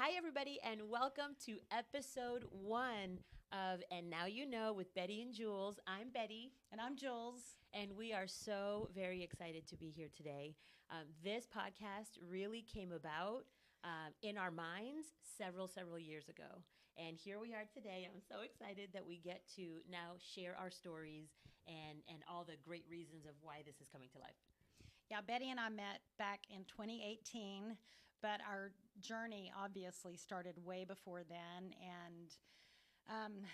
Hi, everybody, and welcome to episode 1 of And Now You Know with Betty and Jules. I'm Betty. And I'm Jules. And we are so very excited to be here today. This podcast really came about in our minds several years ago. And here we are today. I'm so excited that we get to now share our stories and all the great reasons of why this is coming to life. Yeah, Betty and I met back in 2018, but our journey obviously started way before then. And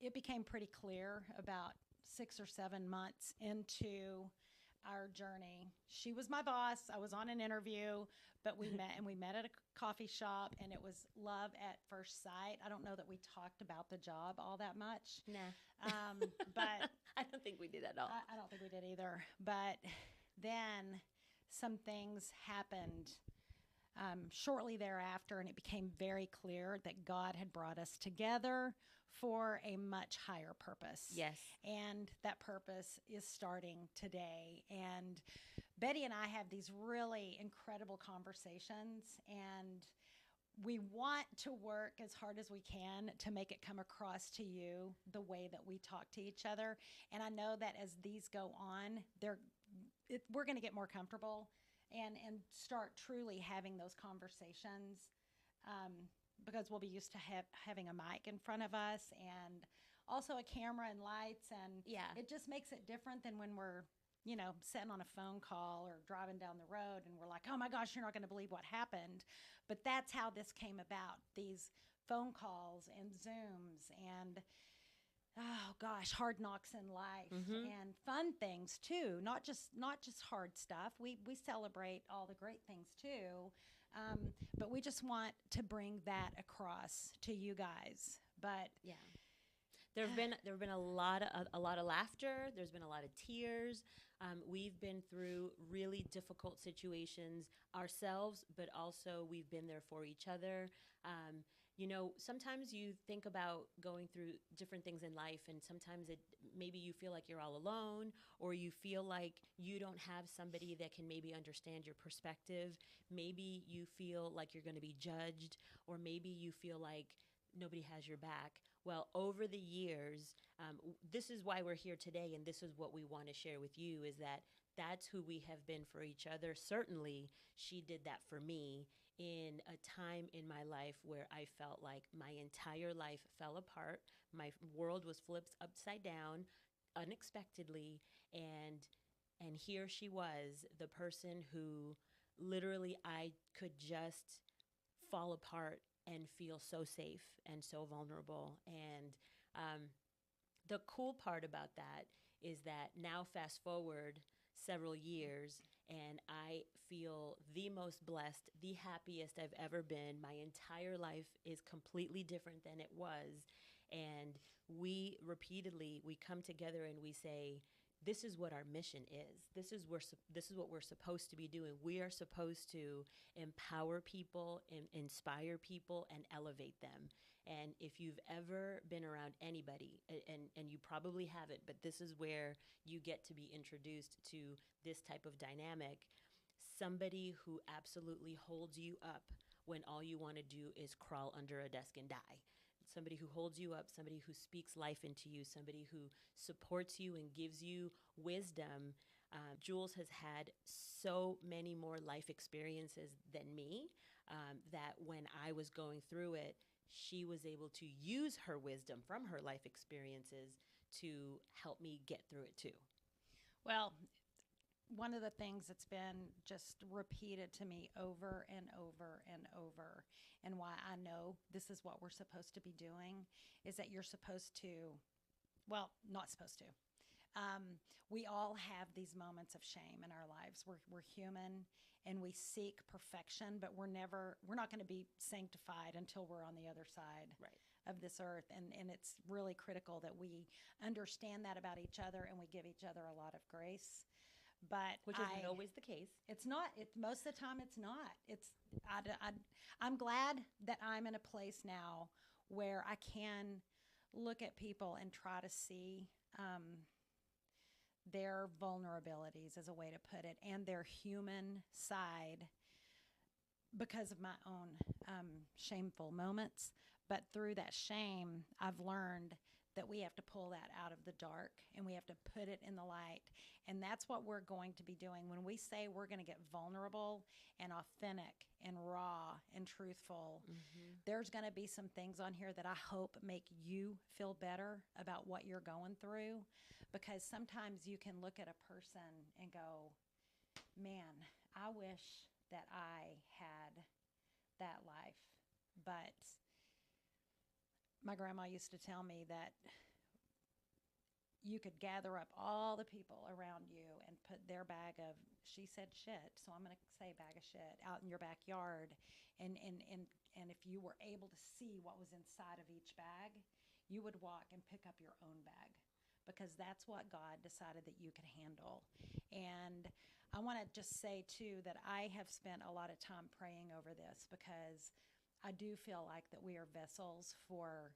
it became pretty clear about 6 or 7 months into our journey. She was my boss. I was on an interview, but we met, and we met at a coffee shop, and it was love at first sight. I don't know that we talked about the job all that much. Nah. But I don't think we did at all. I don't think we did either. But then some things happened shortly thereafter, and it became very clear that God had brought us together for a much higher purpose. Yes. And that purpose is starting today. And Betty and I have these really incredible conversations, and we want to work as hard as we can to make it come across to you the way that we talk to each other. And I know that as these go on, we're going to get more comfortable and start truly having those conversations, because we'll be used to having a mic in front of us and also a camera and lights. And it just makes it different than when we're sitting on a phone call or driving down the road and we're like, oh my gosh, you're not going to believe what happened. But that's how this came about, these phone calls and Zooms and oh gosh, hard knocks in life and fun things too. Not just hard stuff. We celebrate all the great things too, but we just want to bring that across to you guys. But yeah, there have been a lot of laughter. There's been a lot of tears. We've been through really difficult situations ourselves, but also we've been there for each other. Sometimes you think about going through different things in life, and sometimes maybe you feel like you're all alone, or you feel like you don't have somebody that can maybe understand your perspective. Maybe you feel like you're going to be judged, or maybe you feel like nobody has your back. Well, over the years, this is why we're here today, and this is what we want to share with you, is that that's who we have been for each other. Certainly, she did that for me in a time in my life where I felt like my entire life fell apart. My world was flipped upside down unexpectedly, and here she was, the person who literally I could just fall apart and feel so safe and so vulnerable. And the cool part about that is that now, fast forward several years, and I feel the most blessed, the happiest I've ever been. My entire life is completely different than it was. And we come together and we say, this is what our mission is. This is what we're supposed to be doing. We are supposed to empower people, inspire people, and elevate them. And if you've ever been around anybody, and you probably haven't, but this is where you get to be introduced to this type of dynamic, somebody who absolutely holds you up when all you want to do is crawl under a desk and die. Somebody who holds you up, somebody who speaks life into you, somebody who supports you and gives you wisdom. Jules has had so many more life experiences than me, that when I was going through it, she was able to use her wisdom from her life experiences to help me get through it too. well, one of the things that's been just repeated to me over and over and over, and why I know this is what we're supposed to be doing, is that you're supposed to, well, not supposed to. We all have these moments of shame in our lives. We're human, and we seek perfection, but we're not going to be sanctified until we're on the other side of this earth. And it's really critical that we understand that about each other, and we give each other a lot of grace. But Which isn't always the case. It's not. Most of the time, it's not. I'm glad that I'm in a place now where I can look at people and try to see their vulnerabilities, as a way to put it, and their human side, because of my own shameful moments. But through that shame, I've learned that we have to pull that out of the dark and we have to put it in the light. And that's what we're going to be doing. When we say we're going to get vulnerable and authentic and raw and truthful, there's going to be some things on here that I hope make you feel better about what you're going through. Because sometimes you can look at a person and go, man, I wish that I had that life. But my grandma used to tell me that you could gather up all the people around you and put their bag of, she said shit, so I'm going to say bag of shit, out in your backyard. And if you were able to see what was inside of each bag, you would walk and pick up your own bag, because that's what God decided that you could handle. And I want to just say, too, that I have spent a lot of time praying over this, because I do feel like that we are vessels for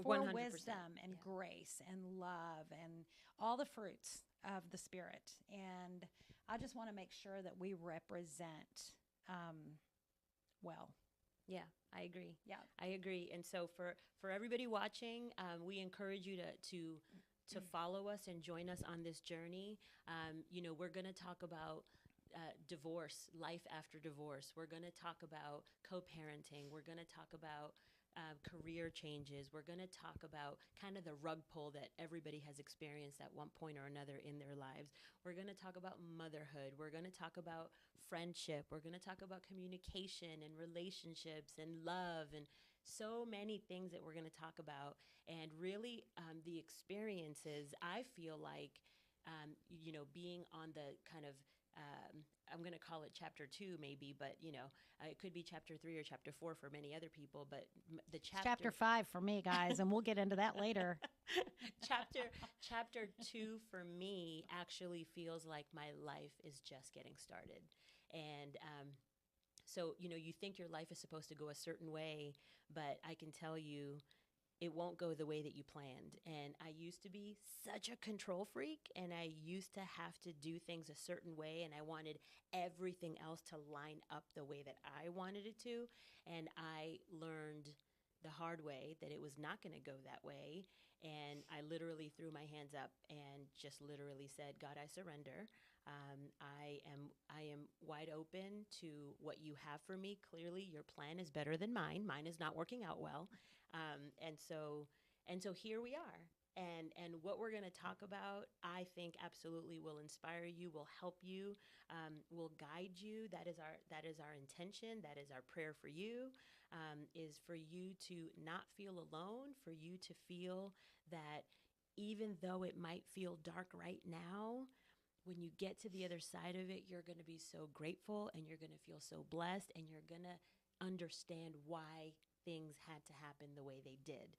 100%. wisdom and grace and love and all the fruits of the Spirit. And I just want to make sure that we represent well. Yeah, I agree. Yeah. I agree. And so for everybody watching, we encourage you to follow us and join us on this journey. We're going to talk about divorce, life after divorce. We're going to talk about co-parenting. We're going to talk about career changes. We're going to talk about kind of the rug pull that everybody has experienced at one point or another in their lives. We're going to talk about motherhood. We're going to talk about friendship. We're going to talk about communication and relationships and love and so many things that we're going to talk about. And really the experiences, I feel like, being on the kind of I'm going to call it chapter 2 maybe, but it could be chapter 3 or chapter 4 for many other people, but the chapter 5 for me, guys, and we'll get into that later. Chapter 2 for me actually feels like my life is just getting started. And so, you think your life is supposed to go a certain way, but I can tell you it won't go the way that you planned. And I used to be such a control freak, and I used to have to do things a certain way, and I wanted everything else to line up the way that I wanted it to. And I learned the hard way that it was not going to go that way. And I literally threw my hands up and just literally said, God, I surrender. I am wide open to what you have for me. Clearly, your plan is better than mine. Mine is not working out well. And so here we are. And what we're going to talk about, I think absolutely will inspire you, will help you, will guide you. That is our intention. That is our prayer for you, is for you to not feel alone, for you to feel that even though it might feel dark right now, when you get to the other side of it, you're going to be so grateful and you're going to feel so blessed and you're going to understand why things had to happen the way they did.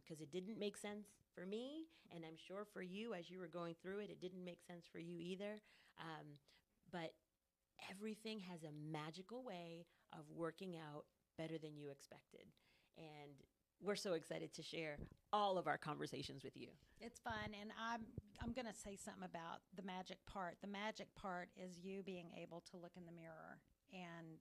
Because it didn't make sense for me, and I'm sure for you as you were going through it, it didn't make sense for you either. But everything has a magical way of working out better than you expected. And we're so excited to share all of our conversations with you. It's fun, and I'm going to say something about the magic part. The magic part is you being able to look in the mirror and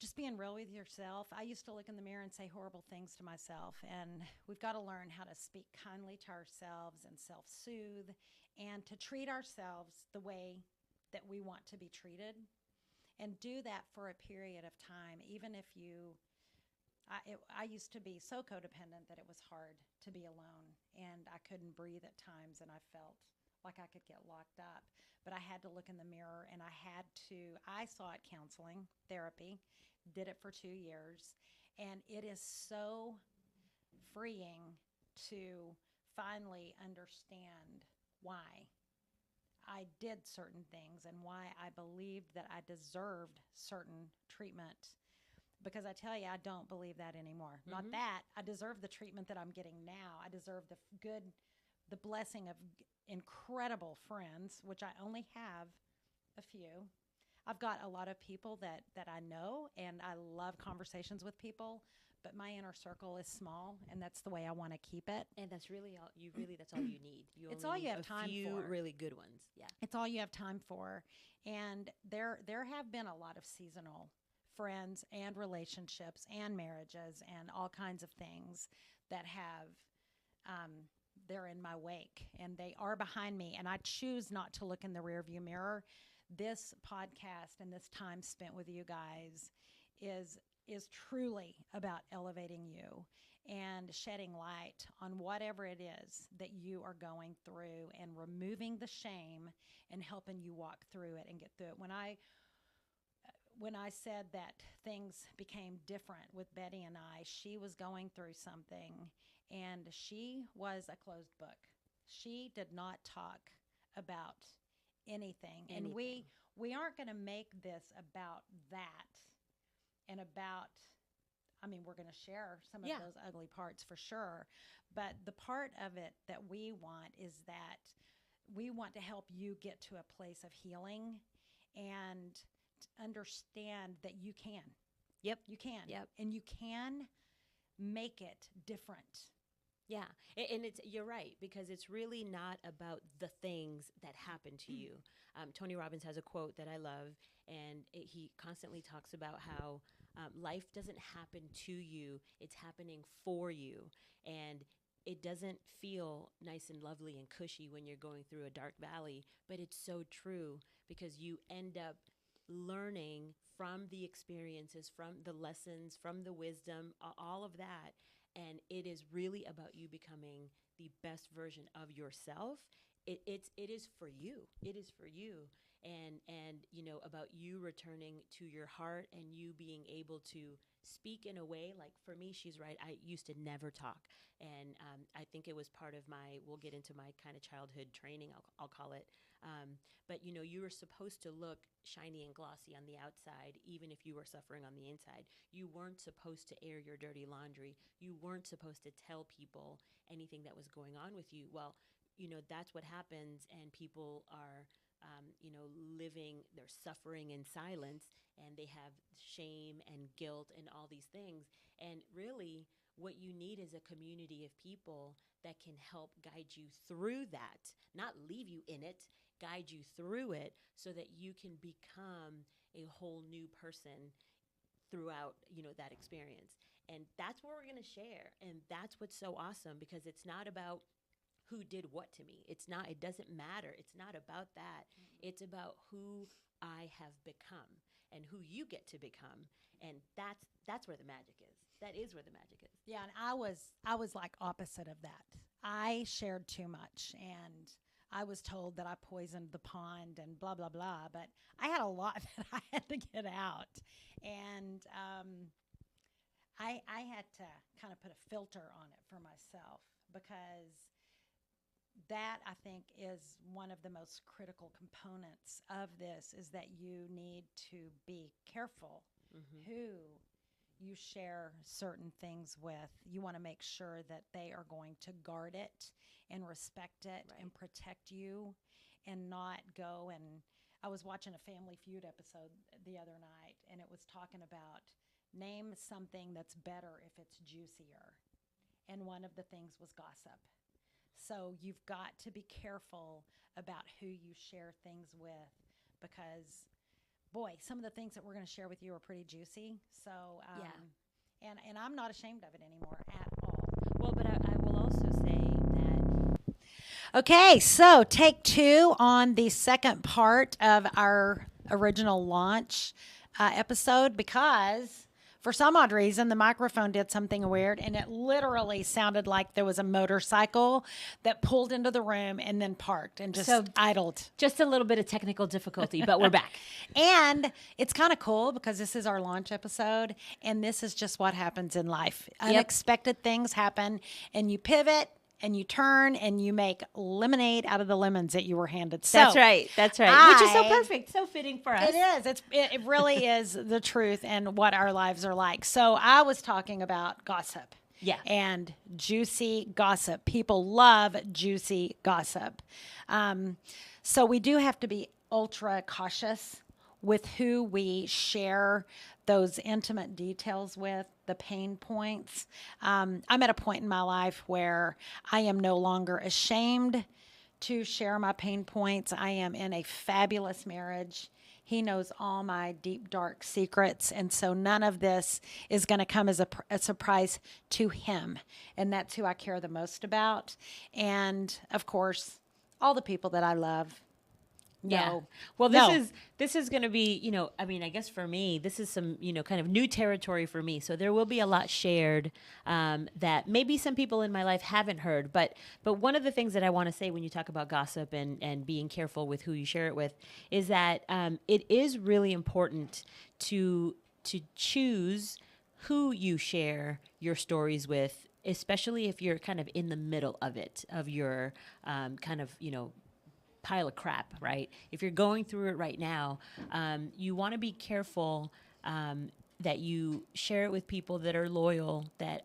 just being real with yourself. I used to look in the mirror and say horrible things to myself, and we've got to learn how to speak kindly to ourselves and self-soothe and to treat ourselves the way that we want to be treated, and do that for a period of time, even if you... I used to be so codependent that it was hard to be alone, and I couldn't breathe at times, and I felt like I could get locked up. But I had to look in the mirror, and I sought counseling, therapy, did it for 2 years, and it is so freeing to finally understand why I did certain things and why I believed that I deserved certain treatment. Because I tell you, I don't believe that anymore. Not that. I deserve the treatment that I'm getting now. I deserve the blessing of incredible friends, which I only have a few. I've got a lot of people that I know, and I love conversations with people, but my inner circle is small, and that's the way I want to keep it. And that's really all that's all you need. It's only all you need have time a few for. really good ones. Yeah. It's all you have time for. And there have been a lot of seasonal friends and relationships and marriages and all kinds of things that have they're in my wake, and they are behind me, and I choose not to look in the rearview mirror. This podcast and this time spent with you guys is truly about elevating you and shedding light on whatever it is that you are going through, and removing the shame and helping you walk through it and get through it. When I said that things became different with Bette and I, she was going through something, and she was a closed book. She did not talk about anything. And we aren't going to make this about that and about, I mean, we're going to share some of those ugly parts for sure. But the part of it that we want is that we want to help you get to a place of healing and understand that you can. Yep. You can. Yep. And you can make it different. Yeah, and you're right, because it's really not about the things that happen to you. Tony Robbins has a quote that I love, and he constantly talks about how life doesn't happen to you, it's happening for you. And it doesn't feel nice and lovely and cushy when you're going through a dark valley, but it's so true, because you end up learning from the experiences, from the lessons, from the wisdom, all of that. And it is really about you becoming the best version of yourself. It is for you. It is for you. And about you returning to your heart, and you being able to speak in a way, like for me, she's right. I used to never talk. And I think it was part of we'll get into my kind of childhood training, I'll call it. But you were supposed to look shiny and glossy on the outside, even if you were suffering on the inside. You weren't supposed to air your dirty laundry. You weren't supposed to tell people anything that was going on with you. Well, that's what happens, and people are, they're suffering in silence, and they have shame and guilt and all these things. And really, what you need is a community of people that can help guide you through that, not leave you in it, guide you through it, so that you can become a whole new person throughout, that experience. And that's what we're going to share. And that's what's so awesome, because it's not about who did what to me. It doesn't matter. It's not about that. Mm-hmm. It's about who I have become and who you get to become. And that's where the magic is. That is where the magic is. Yeah, and I was like opposite of that. I shared too much, and I was told that I poisoned the pond and blah, blah, blah. But I had a lot that I had to get out. And I had to kind of put a filter on it for myself, because that, I think, is one of the most critical components of this, is that you need to be careful who you share certain things with. You want to make sure that they are going to guard it and respect it and protect you, and not go and... I was watching a Family Feud episode the other night, and it was talking about name something that's better if it's juicier. And one of the things was gossip. So you've got to be careful about who you share things with, because, boy, some of the things that we're going to share with you are pretty juicy. So, and I'm not ashamed of it anymore at all. Well, but I will also say that. Okay, so take 2 on the second part of our original launch episode, because for some odd reason, the microphone did something weird, and it literally sounded like there was a motorcycle that pulled into the room and then parked and just idled. Just a little bit of technical difficulty, but we're back. And it's kind of cool, because this is our launch episode, and this is just what happens in life. Yep. Unexpected things happen, and you pivot, and you turn, and you make lemonade out of the lemons that you were handed. So That's right. Which is so perfect, so fitting for us. It is. It really is the truth and what our lives are like. So I was talking about gossip. Yeah. And juicy gossip. People love juicy gossip. So we do have to be ultra cautious with who we share those intimate details with, the pain points. I'm at a point in my life where I am no longer ashamed to share my pain points. I am in a fabulous marriage. He knows all my deep, dark secrets. And so none of this is going to come as a surprise to him. And that's who I care the most about. And of course, all the people that I love. No. Well, No. this is going to be, I mean, I guess for me, this is some, kind of new territory for me. So there will be a lot shared that maybe some people in my life haven't heard. But one of the things that I want to say when you talk about gossip and being careful with who you share it with is that it is really important to choose who you share your stories with, especially if you're kind of in the middle of it, of your kind of, pile of crap, right? If you're going through it right now, you want to be careful that you share it with people that are loyal, that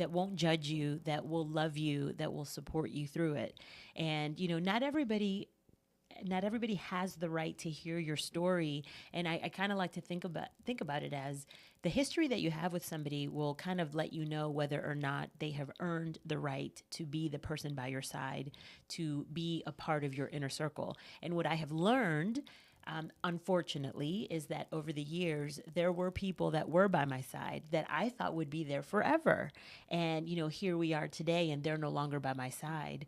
won't judge you, that will love you, that will support you through it. And not everybody has the right to hear your story. And I kind of like to think about it as the history that you have with somebody will kind of let you know whether or not they have earned the right to be the person by your side, to be a part of your inner circle. And what I have learned, unfortunately, is that over the years, there were people that were by my side that I thought would be there forever. And, here we are today, and they're no longer by my side.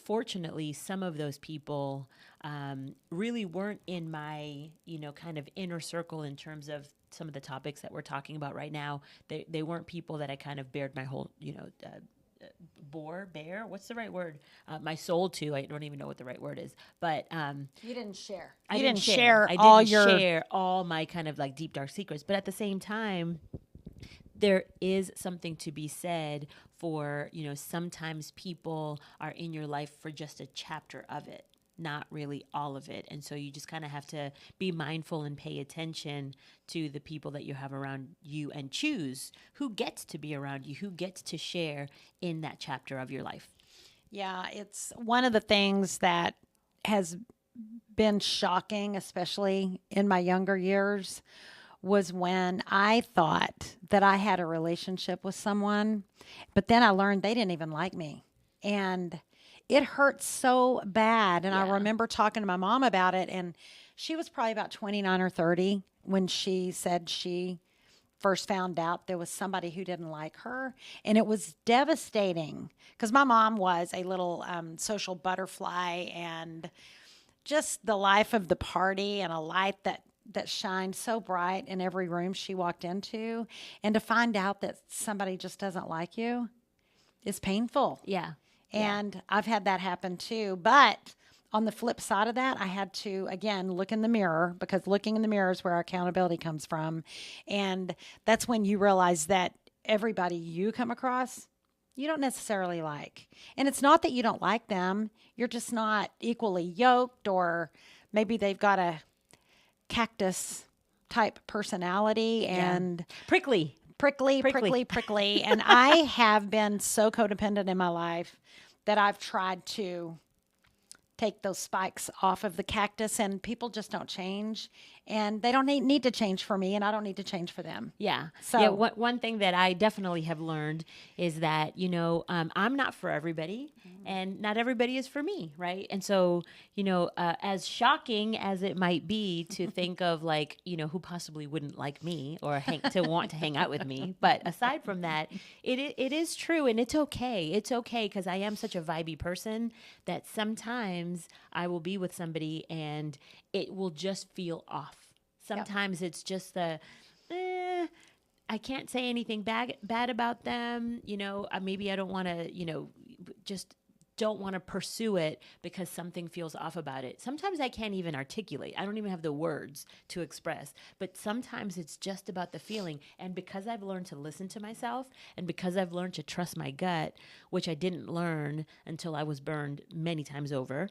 Fortunately, some of those people really weren't in my, kind of inner circle in terms of some of the topics that we're talking about right now. They weren't people that I kind of bared my whole, bear, what's the right word? My soul to. I don't even know what the right word is. But You didn't share. I You didn't share I all didn't your share all my kind of like deep dark secrets. But at the same time, there is something to be said for, sometimes people are in your life for just a chapter of it, not really all of it. And so you just kind of have to be mindful and pay attention to the people that you have around you and choose who gets to be around you, who gets to share in that chapter of your life. Yeah, it's one of the things that has been shocking, especially in my younger years, was when I thought that I had a relationship with someone, but then I learned they didn't even like me. And it hurt so bad. And I Yeah. remember talking to my mom about it, and she was probably about 29 or 30 when she said she first found out there was somebody who didn't like her. And it was devastating because my mom was a little social butterfly and just the life of the party and a light that shined so bright in every room she walked into. And to find out that somebody just doesn't like you is painful. Yeah. And I've had that happen too. But on the flip side of that, I had to, again, look in the mirror, because looking in the mirror is where our accountability comes from. And that's when you realize that everybody you come across, you don't necessarily like. And it's not that you don't like them, you're just not equally yoked, or maybe they've got a cactus type personality and Prickly. prickly. And I have been so codependent in my life that I've tried to take those spikes off of the cactus, and people just don't change, and they don't need to change for me, and I don't need to change for them. Yeah. So yeah, one thing that I definitely have learned is that, I'm not for everybody, and not everybody is for me, right? And so, as shocking as it might be to think of, like, who possibly wouldn't like me or to want to hang out with me. But aside from that, it is true, and it's okay. It's okay, because I am such a vibey person that sometimes I will be with somebody and it will just feel off. Sometimes it's just I can't say anything bad about them. Maybe I don't want to, just don't want to pursue it because something feels off about it. Sometimes I can't even articulate. I don't even have the words to express. But sometimes it's just about the feeling. And because I've learned to listen to myself, and because I've learned to trust my gut, which I didn't learn until I was burned many times over,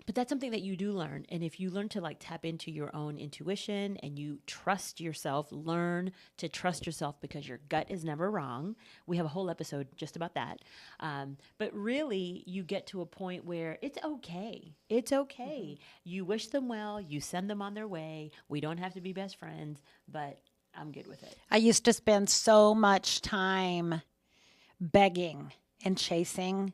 But that's something that you do learn. And if you learn to like tap into your own intuition and you trust yourself, learn to trust yourself because your gut is never wrong. We have a whole episode just about that. But really, you get to a point where it's okay. It's okay. You wish them well, you send them on their way. We don't have to be best friends, but I'm good with it. I used to spend so much time begging and chasing.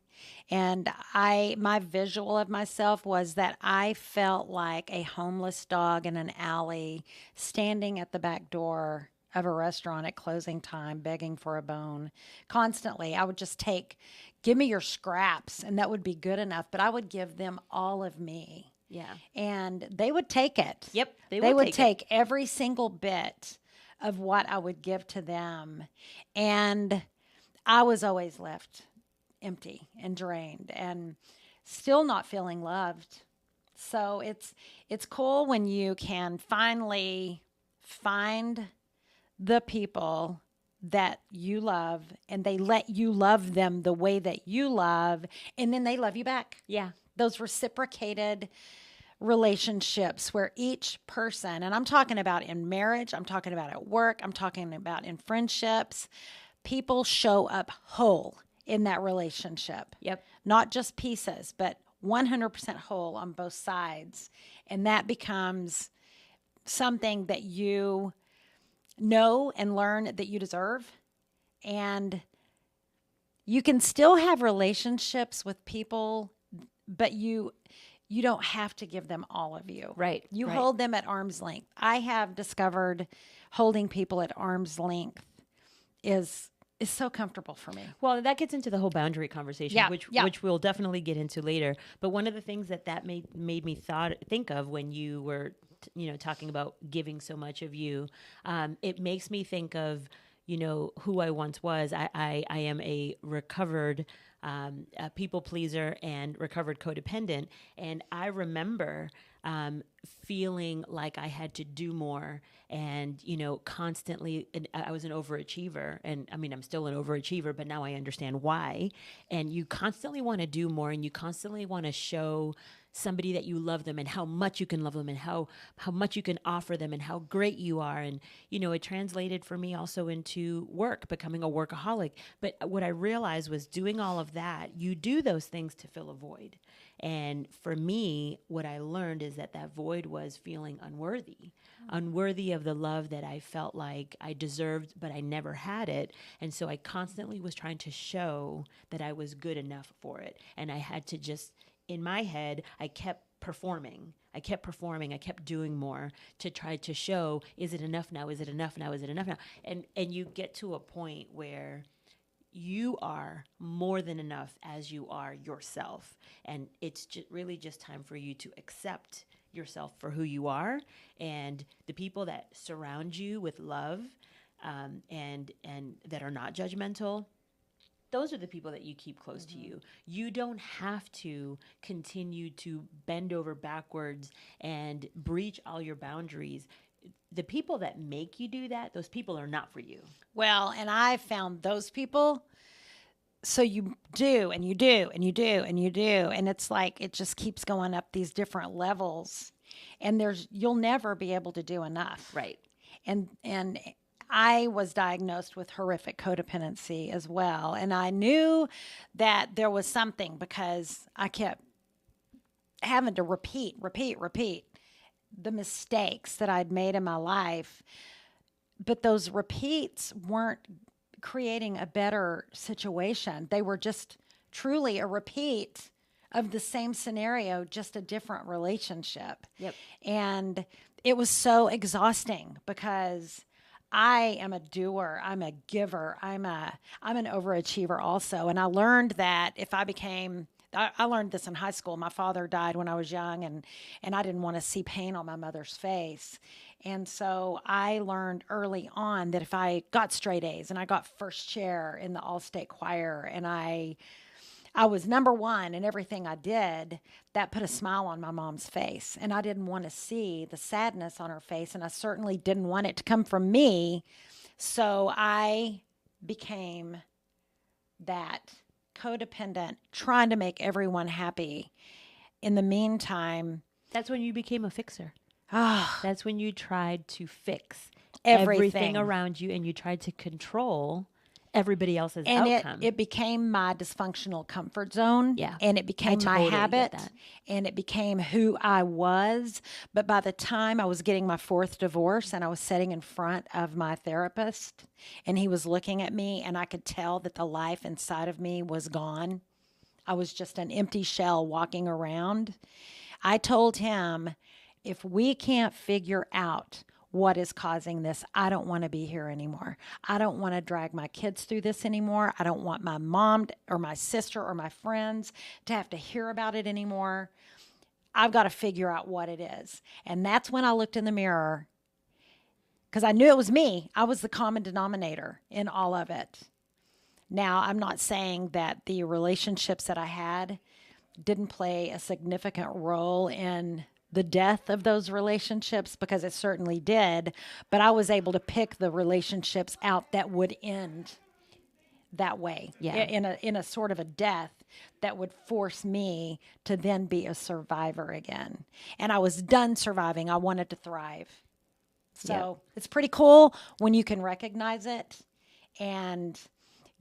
And my visual of myself was that I felt like a homeless dog in an alley standing at the back door of a restaurant at closing time, begging for a bone constantly. I would just give me your scraps, and that would be good enough, but I would give them all of me. Yeah. And they would take it. Yep. They would take every single bit of what I would give to them. And I was always left empty and drained and still not feeling loved. So it's cool when you can finally find the people that you love and they let you love them the way that you love, and then they love you back. Yeah. Those reciprocated relationships where each person, and I'm talking about in marriage, I'm talking about at work, I'm talking about in friendships, people show up whole in that relationship. Yep. Not just pieces, but 100% whole on both sides. And that becomes something that you know and learn that you deserve. And you can still have relationships with people, but you don't have to give them all of you. Right. You right. hold them at arm's length. I have discovered holding people at arm's length is so comfortable for me. Well, that gets into the whole boundary conversation, which we'll definitely get into later. But one of the things that made me think of when you were talking about giving so much of you, it makes me think of who I once was. I am a recovered a people pleaser and recovered codependent, and I remember feeling like I had to do more. And, constantly, and I was an overachiever, and I mean, I'm still an overachiever, but now I understand why. And you constantly want to do more, and you constantly want to show somebody that you love them and how much you can love them and how much you can offer them and how great you are. And, it translated for me also into work, becoming a workaholic. But what I realized was doing all of that, you do those things to fill a void. And for me, what I learned is that void was feeling unworthy of the love that I felt like I deserved, but I never had it. And so I constantly was trying to show that I was good enough for it. And I had to just, in my head, I kept performing. I kept doing more to try to show, is it enough now? Is it enough now? Is it enough now? And you get to a point where you are more than enough as you are yourself. And it's really just time for you to accept yourself for who you are, and the people that surround you with love and that are not judgmental, those are the people that you keep close to you. You don't have to continue to bend over backwards and breach all your boundaries. The people that make you do that, those people are not for you. Well, and I found those people. So you do, and you do, and you do, and you do. And it's like it just keeps going up these different levels. And you'll never be able to do enough. Right. And I was diagnosed with horrific codependency as well. And I knew that there was something because I kept having to repeat the mistakes that I'd made in my life. But those repeats weren't creating a better situation. They were just truly a repeat of the same scenario, just a different relationship. Yep. And it was so exhausting because I am a doer, I'm a giver, I'm an overachiever also. And I learned that I learned this in high school. My father died when I was young, and I didn't want to see pain on my mother's face. And so I learned early on that if I got straight A's and I got first chair in the all-state choir and I was number one in everything I did, that put a smile on my mom's face. And I didn't want to see the sadness on her face, and I certainly didn't want it to come from me. So I became that codependent, trying to make everyone happy. in the meantime, That's when you became a fixer. ah, That's when you tried to fix everything everything around you, and you tried to control everybody else's and outcome. it became my dysfunctional comfort zone. Yeah, And it became my totally get habit. that. And it became who I was. But by the time I was getting my fourth divorce and I was sitting in front of my therapist and he was looking at me and I could tell that the life inside of me was gone. I was just an empty shell walking around. I told him, if we can't figure out what is causing this, I don't want to be here anymore. I don't want to drag my kids through this anymore. I don't want my mom or my sister or my friends to have to hear about it anymore. I've got to figure out what it is. And that's when I looked in the mirror because I knew it was me. I was the common denominator in all of it. Now, I'm not saying that the relationships that I had didn't play a significant role in the death of those relationships, because it certainly did, but I was able to pick the relationships out that would end that way, Yeah. in a sort of a death that would force me to then be a survivor again. And I was done surviving. I wanted to thrive. So it's pretty cool when you can recognize it and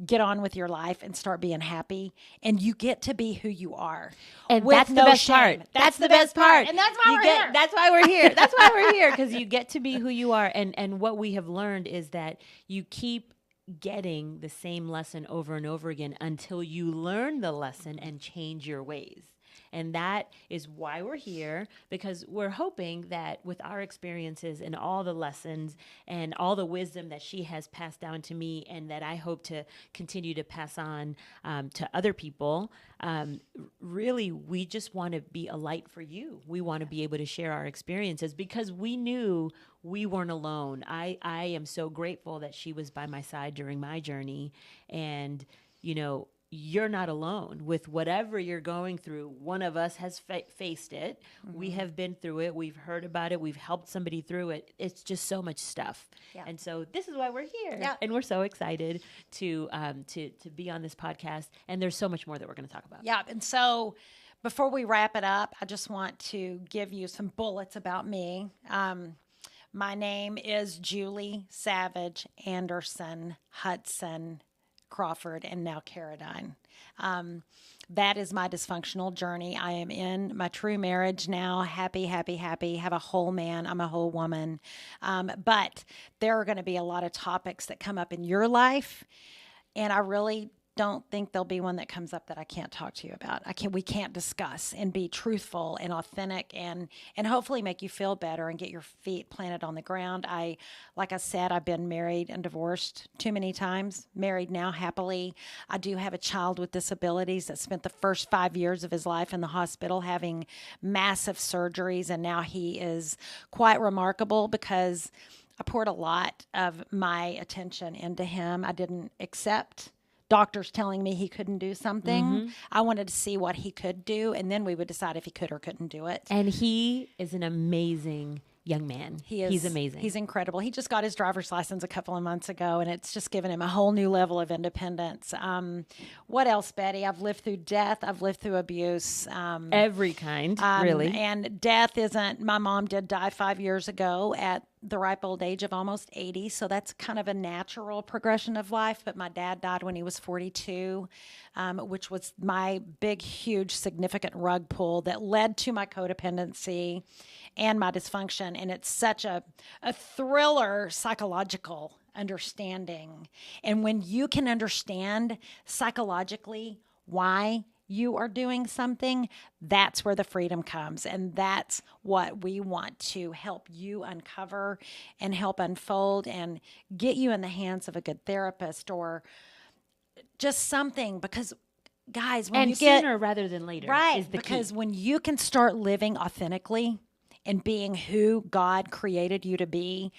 get on with your life and start being happy, and you get to be who you are. And with that's the no best shame. part. That's the best part. And that's why You we're get- here. That's why we're here. That's why we're here, because you get to be who you are. And what we have learned is that you keep getting the same lesson over and over again until you learn the lesson and change your ways. And that is why we're here, because we're hoping that with our experiences and all the lessons and all the wisdom that she has passed down to me, and that I hope to continue to pass on to other people, really, we just want to be a light for you. We want to be able to share our experiences because we knew we weren't alone. I am so grateful that she was by my side during my journey. And, you know, you're not alone with whatever you're going through. One of us has faced it. Mm-hmm. We have been through it. We've heard about it. We've helped somebody through it. It's just so much stuff. Yeah. And so this is why we're here. Yeah. And we're so excited to be on this podcast. And there's so much more that we're going to talk about. Yeah. And so before we wrap it up, I just want to give you some bullets about me. My name is Julie Savage Anderson Hudson Crawford, and now Caradine. That is my dysfunctional journey. I am in my true marriage now. Happy, happy, happy. Have a whole man. I'm a whole woman. But there are going to be a lot of topics that come up in your life, and I really don't think there'll be one that comes up that I can't talk to you about. We can't discuss and be truthful and authentic and hopefully make you feel better and get your feet planted on the ground. Like I said, I've been married and divorced too many times, married now happily. I do have a child with disabilities that spent the first 5 years of his life in the hospital having massive surgeries, and now he is quite remarkable because I poured a lot of my attention into him. I didn't accept doctors telling me he couldn't do something. Mm-hmm. I wanted to see what he could do, and then we would decide if he could or couldn't do it. And he is an amazing young man. He's amazing. He's incredible. He just got his driver's license a couple of months ago, and it's just given him a whole new level of independence. What else, Betty? I've lived through death. I've lived through abuse. Every kind, really. And death isn't, my mom did die 5 years ago at the ripe old age of almost 80. So that's kind of a natural progression of life. But my dad died when he was 42, which was my big, huge, significant rug pull that led to my codependency and my dysfunction. And it's such a thriller psychological understanding. And when you can understand psychologically why you are doing something, that's where the freedom comes. And that's what we want to help you uncover and help unfold and get you in the hands of a good therapist or just something. Because guys, when you get sooner rather than later, right? Is the because key. When you can start living authentically and being who God created you to be,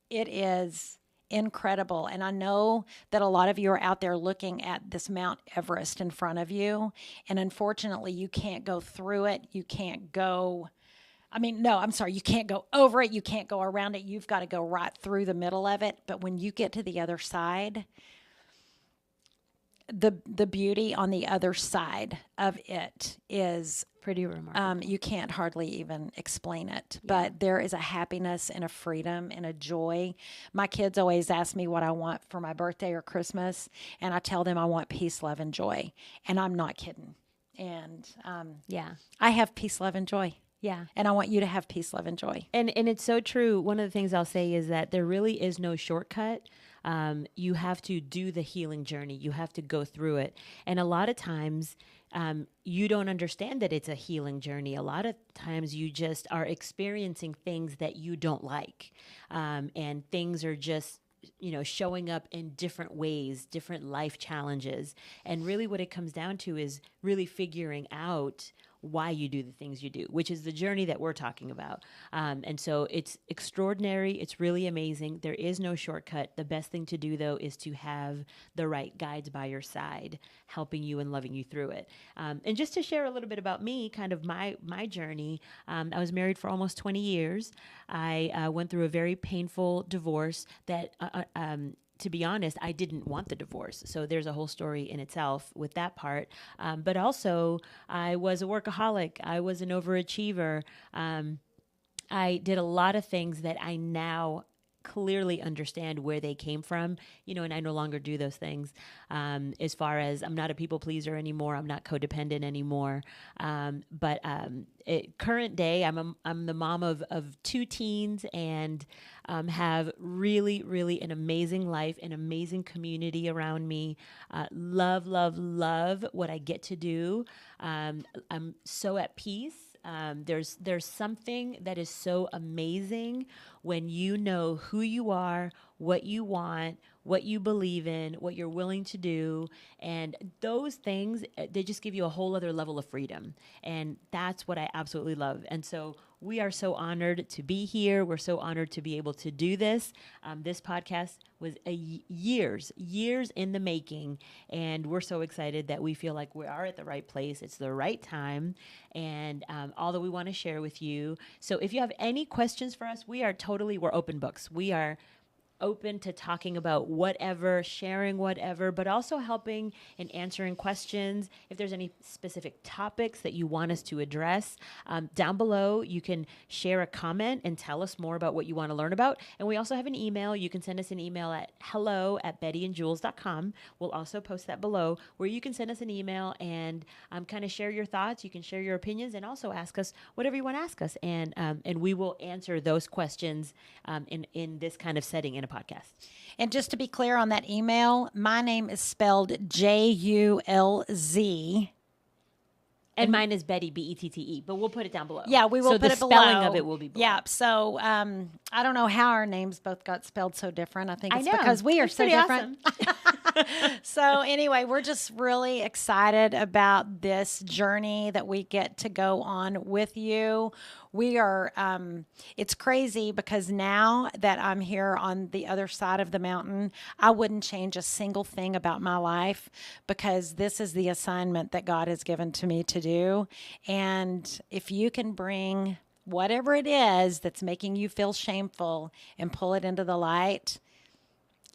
it is incredible. And I know that a lot of you are out there looking at this Mount Everest in front of you. And unfortunately, you can't go through it. You can't go, you can't go over it. You can't go around it. You've got to go right through the middle of it. But when you get to the other side, the beauty on the other side of it is Pretty remarkable. you can't hardly even explain it, but there is a happiness and a freedom and a joy. My kids always ask me what I want for my birthday or Christmas, and I tell them I want peace, love, and joy, and I'm not kidding. And I have peace, love, and joy. Yeah. And I want you to have peace, love, and joy. And it's so true. One of the things I'll say is that there really is no shortcut. You have to do the healing journey. You have to go through it. And a lot of times, you don't understand that it's a healing journey. A lot of times you just are experiencing things that you don't like. And things are just, showing up in different ways, different life challenges. And really what it comes down to is really figuring out why you do the things you do, which is the journey that we're talking about. And so it's extraordinary. It's really amazing. There is no shortcut. The best thing to do, though, is to have the right guides by your side, helping you and loving you through it. And just to share a little bit about me, kind of my journey, I was married for almost 20 years. I went through a very painful divorce that to be honest, I didn't want the divorce. So there's a whole story in itself with that part. But also, I was a workaholic. I was an overachiever. I did a lot of things that I now clearly understand where they came from, and I no longer do those things. As far as I'm not a people pleaser anymore, I'm not codependent anymore. But current day, I'm the mom of 2 teens and have really, really an amazing life, an amazing community around me. Love what I get to do. I'm so at peace. There's something that is so amazing when you know who you are, what you want, what you believe in, what you're willing to do. And those things, they just give you a whole other level of freedom. And that's what I absolutely love. And so we are so honored to be here. We're so honored to be able to do this. This podcast was years in the making. And we're so excited that we feel like we are at the right place. It's the right time. And all that we want to share with you. So if you have any questions for us, we're open books. We are open to talking about whatever, sharing whatever, but also helping and answering questions. If there's any specific topics that you want us to address, down below, you can share a comment and tell us more about what you want to learn about. And we also have an email. You can send us an email at hello@bettyandjules.com. We'll also post that below where you can send us an email and kind of share your thoughts. You can share your opinions and also ask us whatever you want to ask us. And we will answer those questions in this kind of setting in a podcast. And just to be clear on that email, my name is spelled Julz. And mine is Betty, Bette, but we'll put it down below. Yeah, we will put it below. So the spelling of it will be below. Yeah, so I don't know how our names both got spelled so different. I think it's because we are it's so different. Awesome. So anyway, we're just really excited about this journey that we get to go on with you. We are, it's crazy because now that I'm here on the other side of the mountain, I wouldn't change a single thing about my life because this is the assignment that God has given to me to do. And if you can bring whatever it is that's making you feel shameful and pull it into the light,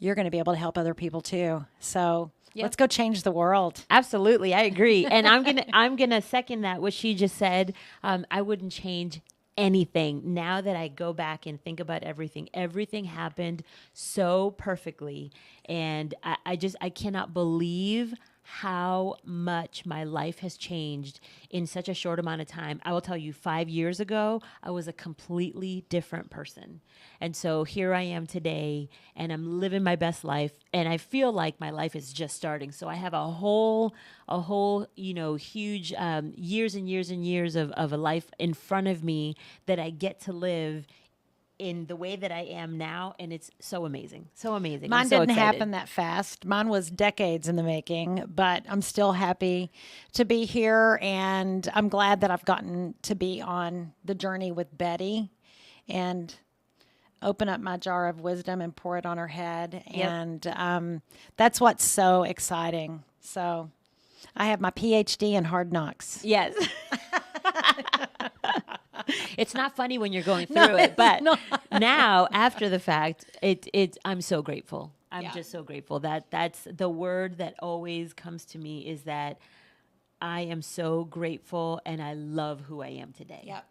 you're going to be able to help other people too. So let's go change the world. Absolutely. I agree. And I'm going to second that, what she just said. I wouldn't change anything. Now that I go back and think about everything happened so perfectly. And I cannot believe how much my life has changed in such a short amount of time. I will tell you, 5 years ago, I was a completely different person. And so here I am today, and I'm living my best life, and I feel like my life is just starting. So I have a whole, huge years and years and years of a life in front of me that I get to live in the way that I am now, and it's so amazing. So amazing. Mine I'm so didn't excited. happen that fast. Mine was decades in the making, but I'm still happy to be here, and I'm glad that I've gotten to be on the journey with Betty and open up my jar of wisdom and pour it on her head. Yep. And that's what's so exciting. So I have my PhD in hard knocks. Yes. It's not funny when you're going through it, but now after the fact, I'm so grateful. I'm just so grateful that's the word that always comes to me is that I am so grateful and I love who I am today. Yep.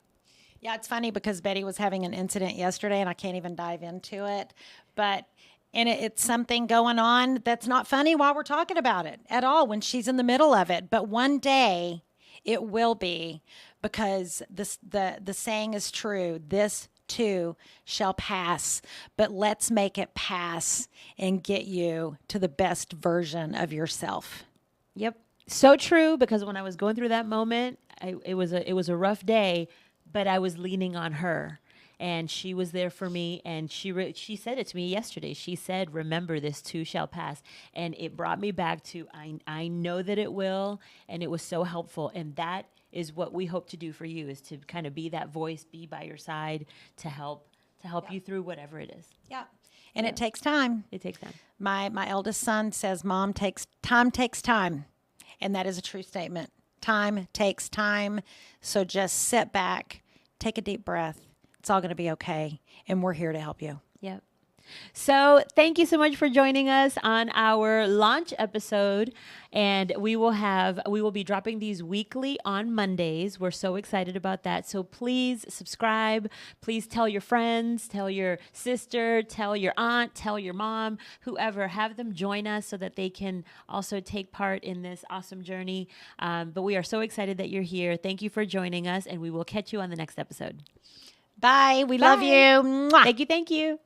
Yeah, it's funny because Betty was having an incident yesterday, and I can't even dive into it. But it's something going on that's not funny while we're talking about it at all when she's in the middle of it. But one day it will be, because the saying is true. This too shall pass, but let's make it pass and get you to the best version of yourself. Yep. So true, because when I was going through that moment, it was a rough day, but I was leaning on her, and she was there for me. And she said it to me yesterday. She said, "Remember, this too shall pass," and it brought me back to I know that it will, and it was so helpful. And that is what we hope to do for you, is to kind of be that voice, be by your side to help you through whatever it is. Yeah, and it takes time. It takes time. My eldest son says, "Mom, takes time," and that is a true statement. Time takes time. So just sit back, take a deep breath. It's all going to be okay. And we're here to help you. Yep. So thank you so much for joining us on our launch episode. And we will be dropping these weekly on Mondays. We're so excited about that. So please subscribe. Please tell your friends, tell your sister, tell your aunt, tell your mom, whoever. Have them join us so that they can also take part in this awesome journey. But we are so excited that you're here. Thank you for joining us, and we will catch you on the next episode. Bye. We love you. Mwah. Thank you. Thank you.